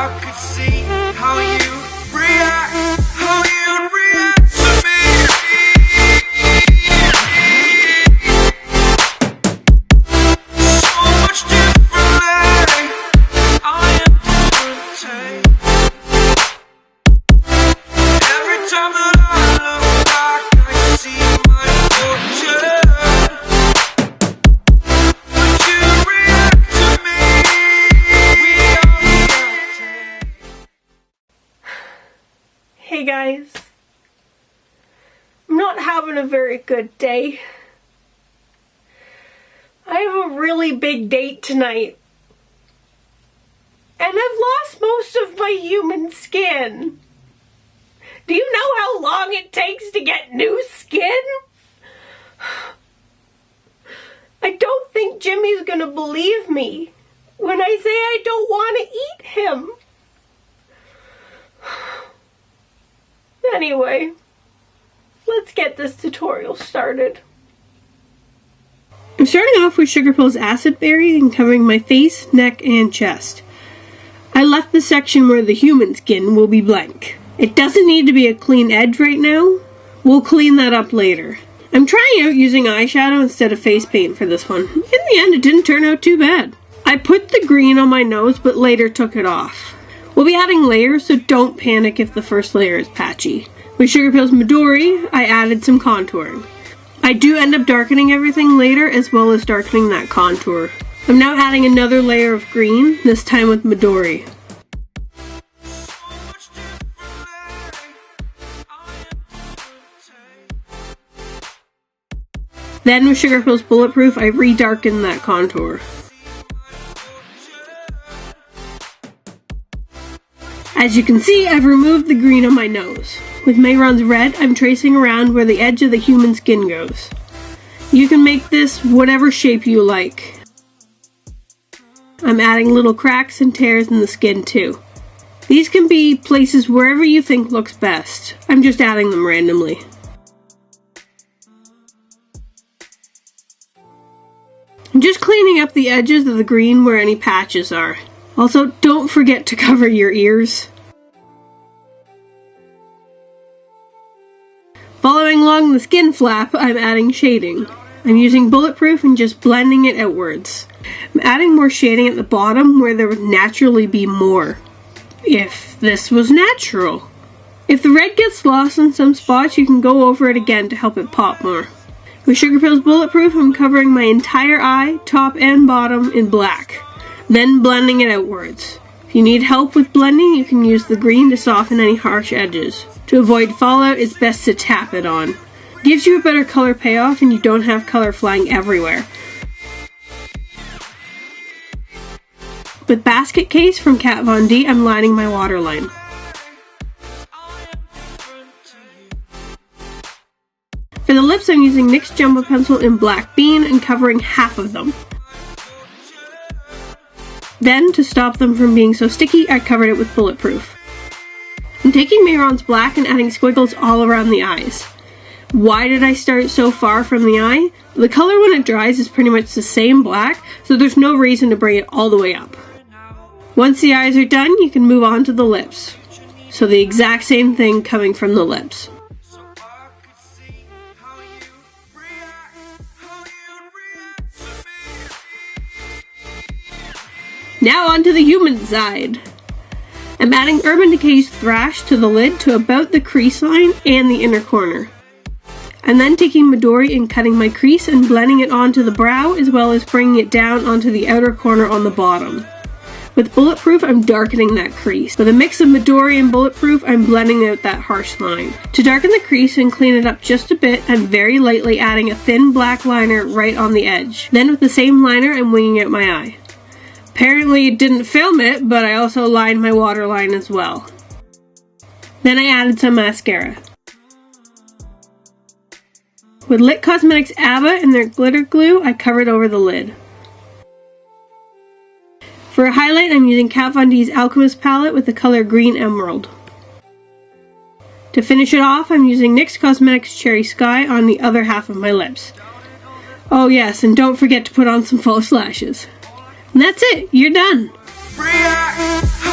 I could see how you react, how you react to me. So much differently, I am different. Every time that I look back, I see my fortune. Would you react to me? We are reacting. Hey guys, I'm not having a very good day. I have a really big date tonight, and I've lost most of my human skin. Do you know how long it takes to get new skin? I don't think Jimmy's gonna believe me when I say I don't want to eat him. Anyway, let's get this tutorial started. I'm starting off with Sugarpill's Acid Berry and covering my face, neck, and chest. I left the section where the human skin will be blank. It doesn't need to be a clean edge right now. We'll clean that up later. I'm trying out using eyeshadow instead of face paint for this one. In the end, it didn't turn out too bad. I put the green on my nose, but later took it off. We'll be adding layers, so don't panic if the first layer is patchy. With Sugarpill's Midori, I added some contouring. I do end up darkening everything later, as well as darkening that contour. I'm now adding another layer of green, this time with Midori. Then with Sugarpill's Bulletproof, I re-darkened that contour. As you can see, I've removed the green on my nose. With Mehron's red, I'm tracing around where the edge of the human skin goes. You can make this whatever shape you like. I'm adding little cracks and tears in the skin too. These can be places wherever you think looks best. I'm just adding them randomly. I'm just cleaning up the edges of the green where any patches are. Also, don't forget to cover your ears. Following along the skin flap, I'm adding shading. I'm using Bulletproof and just blending it outwards. I'm adding more shading at the bottom where there would naturally be more. If this was natural. If the red gets lost in some spots, you can go over it again to help it pop more. With Sugarpill's Bulletproof, I'm covering my entire eye, top and bottom, in black. Then blending it outwards. If you need help with blending, you can use the green to soften any harsh edges. To avoid fallout, it's best to tap it on. It gives you a better color payoff and you don't have color flying everywhere. With Basketcase from Kat Von D, I'm lining my waterline. For the lips, I'm using NYX Jumbo Pencil in Black Bean and covering half of them. Then, to stop them from being so sticky, I covered it with Bulletproof. I'm taking Mehron's black and adding squiggles all around the eyes. Why did I start so far from the eye? The color when it dries is pretty much the same black, so there's no reason to bring it all the way up. Once the eyes are done, you can move on to the lips. So the exact same thing coming from the lips. Now onto the human side. I'm adding Urban Decay's Thrash to the lid to about the crease line and the inner corner. I'm then taking Midori and cutting my crease and blending it onto the brow as well as bringing it down onto the outer corner on the bottom. With Bulletproof, I'm darkening that crease. With a mix of Midori and Bulletproof, I'm blending out that harsh line. To darken the crease and clean it up just a bit, I'm very lightly adding a thin black liner right on the edge. Then with the same liner, I'm winging out my eye. Apparently it didn't film it, but I also lined my waterline as well. Then I added some mascara. With Lit Cosmetics Abba and their glitter glue, I covered over the lid. For a highlight, I'm using Kat Von D's Alchemist palette with the color Green Emerald. To finish it off, I'm using NYX Cosmetics Cherry Sky on the other half of my lips. Oh yes, and don't forget to put on some false lashes. And that's it, you're done. React.